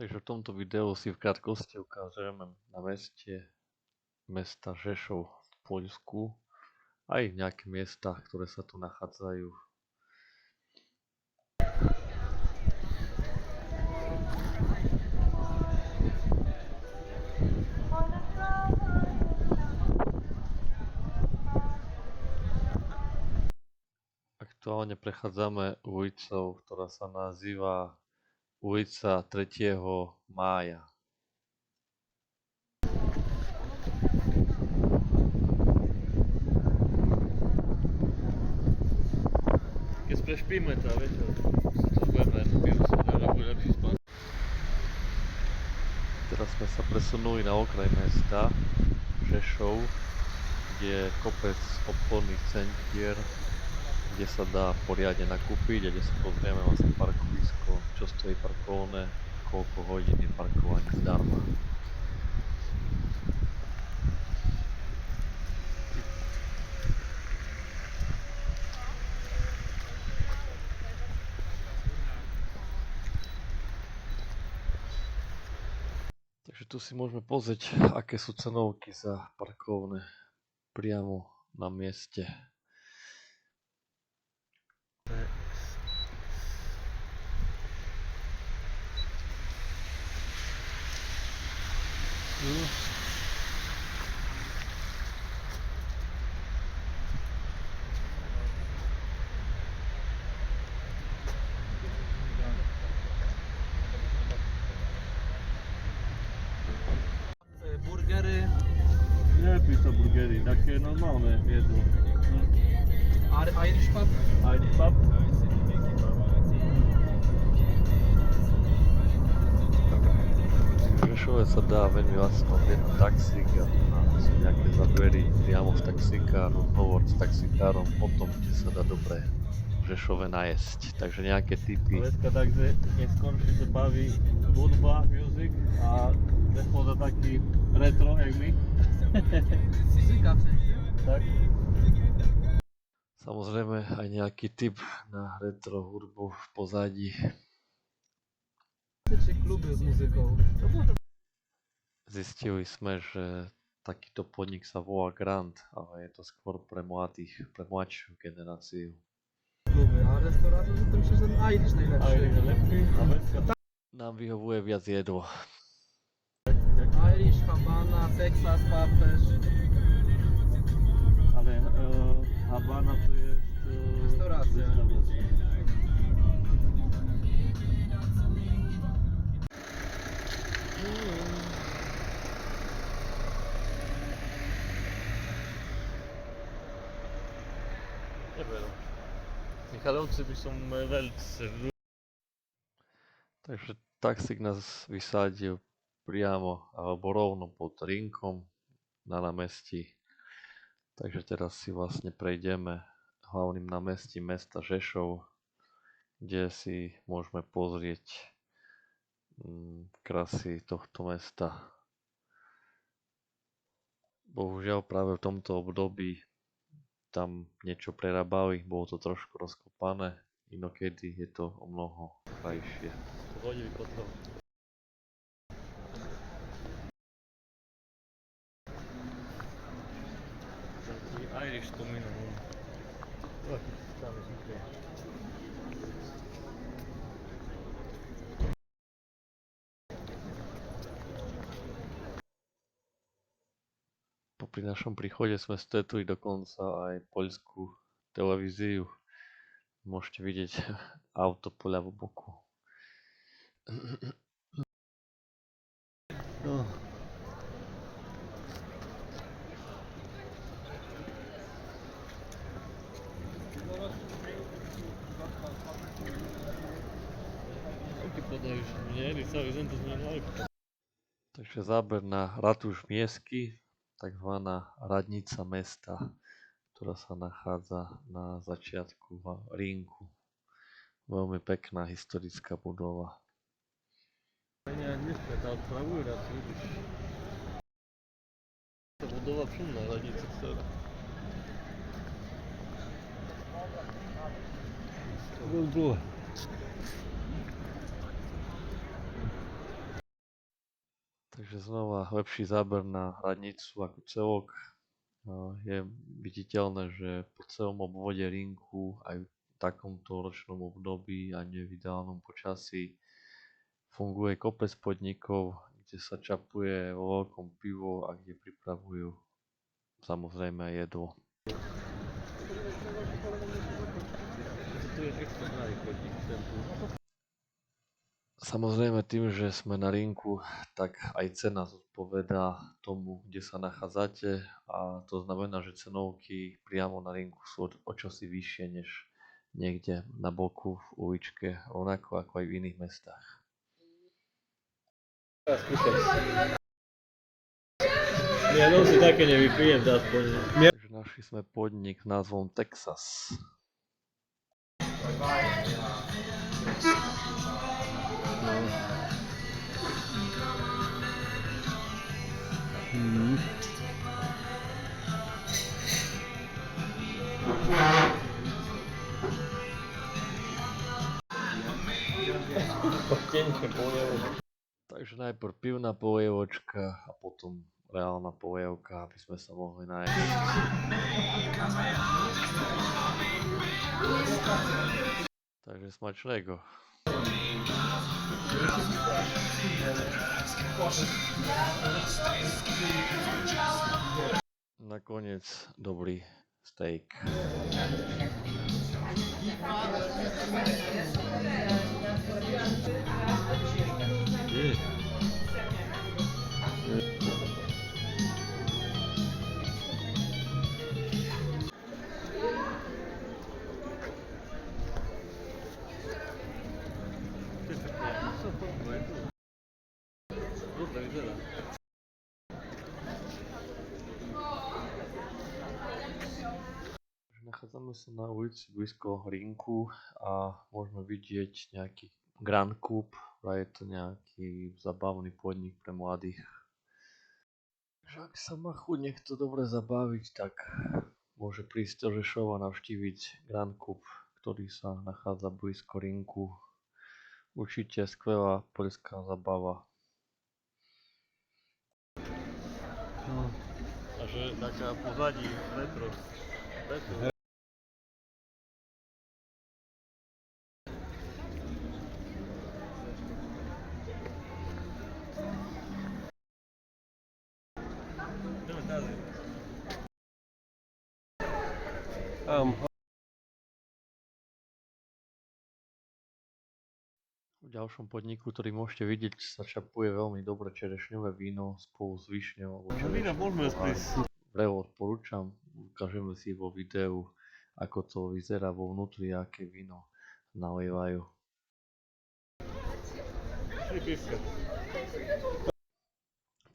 Takže v tomto videu si v krátkosti ukážeme na mesta Žešov v Poľsku, aj nejaké miesta, ktoré sa tu nachádzajú. Aktuálne prechádzame ulicou, ktorá sa nazýva ulica 3. mája. Keď prešpíme to večer, to budeme píru sa dá, bude lepší spať. Teraz sme sa presunuli na okraj mesta Žešov, kde je kopec obchodných centier, kde sa dá poriadne nakúpiť a kde sa pozrieme vlastne parkovisko, čo stojí parkovné, koľko hodín je parkovanie zdarma. Takže tu si môžeme pozrieť, aké sú cenovky za parkovné priamo na mieste. Burgery. Lepiej to burgery, takie normalne jedło. Irish pub. Irish pub? V Žešove sa dá veľmi lacno objednať taxík a sú nejaké zábery priamo z taxíka, rozhovor s taxikárom o tom, kde sa dá dobre v Žešove najesť. Takže nejaké tipy. Dneska takže neskôršie sa baví hudba, music a Žešov taký retro, jak my. Fyzika w sensie. Tak. Samozrejme aj nejaký tip na retro hudbu v pozadí. Czy kluby z muzyką. Zistili sme, že takýto podnik sa volá Grand, ale je to skôr pre mladšiu generáciu. Kluby, a restauracje to myślę, że ten Irish najlepszy. Irish lepší a Veska Nám vyhovuje viac jedlo. Irish, Habana, Texas pub też. ale Habana to jest Restauracja. Michalovci by som veľmi. Takže taxík nás vysádil priamo alebo rovno pod Rinkom na námestí. Takže teraz si vlastne prejdeme hlavným námestím mesta Žešov, kde si môžeme pozrieť krásy tohto mesta. Bohužiaľ práve v tomto období tam niečo prerábali, bolo to trošku rozkopané, inokedy je to o mnoho krajšie. Hodili kotlov. Taký Irish spomínam. Tam je zvykle. Popri našom príchode sme stretli dokonca aj poľskú televíziu. Môžete vidieť auto po ľavú boku. No. Takže záber na ratuš Miesky, takzvaná radnica mesta, ktorá sa nachádza na začiatku Rinku. Veľmi pekná historická budova. Nie, tá odpravujú raz, vidíš. To budova šumná, radnica stará. To bol druhé. Takže znova lepší záber na hradnicu ako celok. Je viditeľné, že po celom obvode rinku aj v takomto ročnom období a v ideálnom počasí funguje kopec podnikov, kde sa čapuje vo veľkom pivo a kde pripravujú samozrejme aj jedlo. Samozrejme tým, že sme na rinku, tak aj cena zodpovedá tomu, kde sa nachádzate, a to znamená, že cenovky priamo na rinku sú o čosi vyššie než niekde na boku v uličke, rovnako ako aj v iných mestách. Ja si také nevypijem, aspoň. Takže našli sme podnik s názvom Texas. Takže najprv pivná polievočka a potom reálna polievka, aby sme sa mohli nájsť. Takže smačného. Nakoniec dobrý steak. Nachádzame sa na ulici blízko rinku a môžeme vidieť nejaký Grand Coupe, je to nejaký zabavný podnik pre mladých. Takže ak sa má chuť niekto dobre zabaviť, tak môže prísť do Žešova navštíviť Grand Coupe, ktorý sa nachádza blízko rinku. Určite skvelá poľská zabava. Takže taká pozadí retro. V ďalšom podniku, ktorý môžete vidieť, sa čapuje veľmi dobre čerešňové víno spolu s višňou. Vína môžeme spísť. Vrevo odporúčam, ukážeme si vo videu, ako to vyzerá vo vnútri, aké víno nalievajú.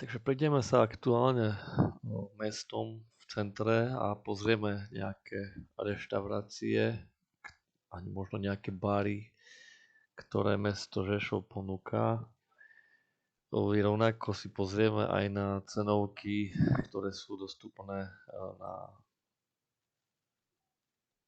Takže prejdeme sa aktuálne mestom v centre a pozrieme nejaké reštaurácie, ani možno nejaké bary, ktoré mesto Žešov ponúka. Rovnako si pozrieme aj na cenovky, ktoré sú dostupné na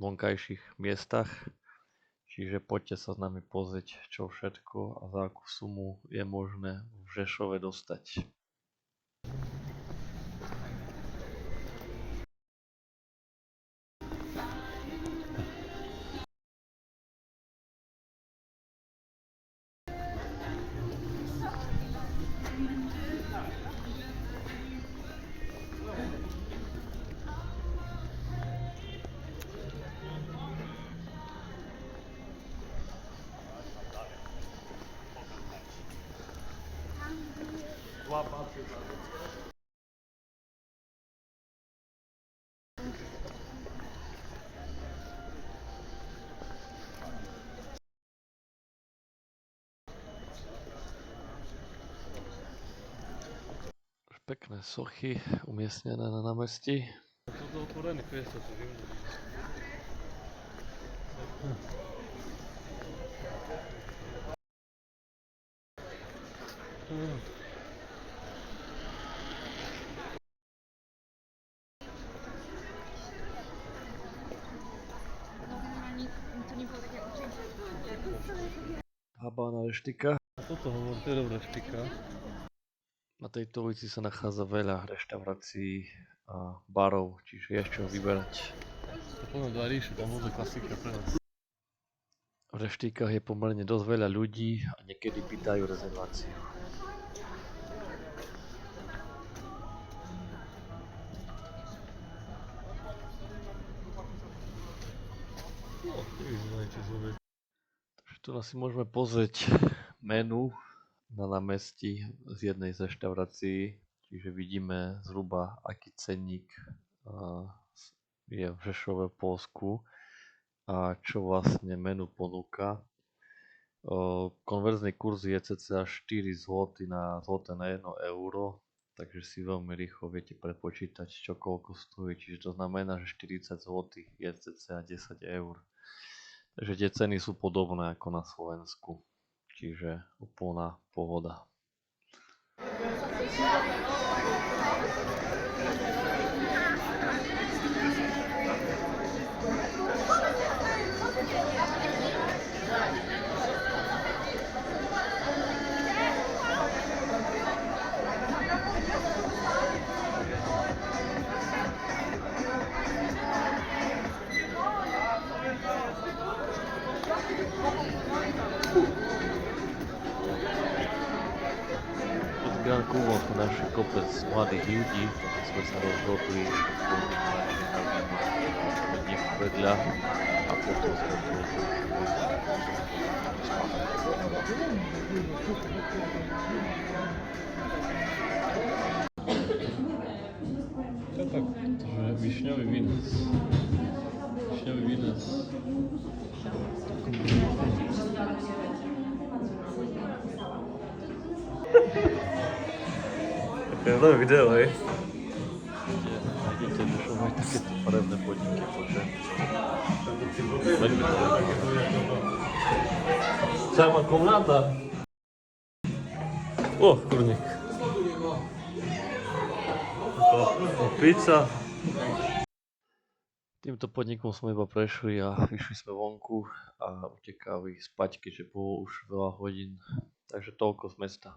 vonkajších miestach. Čiže poďte sa s nami pozrieť, čo všetko a za akú sumu je možné v Žešove dostať. Pekné sochy umiestnené na námestí. Toto otvorené kreslo sú živné. Habána reštika. A toto hovorí, to je dobrá štika. Na tejto ulici sa nachádza veľa reštaurácií a barov, čiže je z čoho vyberať. To poďme do Aríšu, tam bude klasika pre nás. V Reštíkach je pomerne dosť veľa ľudí a niekedy pýtajú rezerváciu. Takže tu si môžeme pozrieť menu na námestí z jednej z reštaurácií, čiže vidíme zhruba aký cenník je v Žešove v Poľsku a čo vlastne menu ponúka. Konverzný kurz je cca 4 zloty na zloté na 1 euro, takže si veľmi rýchlo viete prepočítať, čo koľko stojí, čiže to znamená, že 40 zlotých je cca 10 eur. Takže tie ceny sú podobné ako na Slovensku, čiže úplná pohoda. Grand Kúvol tu našiel kopec mladých ľudí, tak sme sa rozhodli, že pôjdeme radšej na víno vedľa a potom sme tu Čo tak? To je višňový vínec. Višňový vínec. Také nové video, hej? Nájdete v Žešove aj takéto farebné podniky, bože. Veľmi to Sama komnata. O, kurník. Pizza. Týmto podnikom sme iba prešli a vyšli sme vonku a utekali spať, keďže bolo už veľa hodín. Takže toľko z mesta.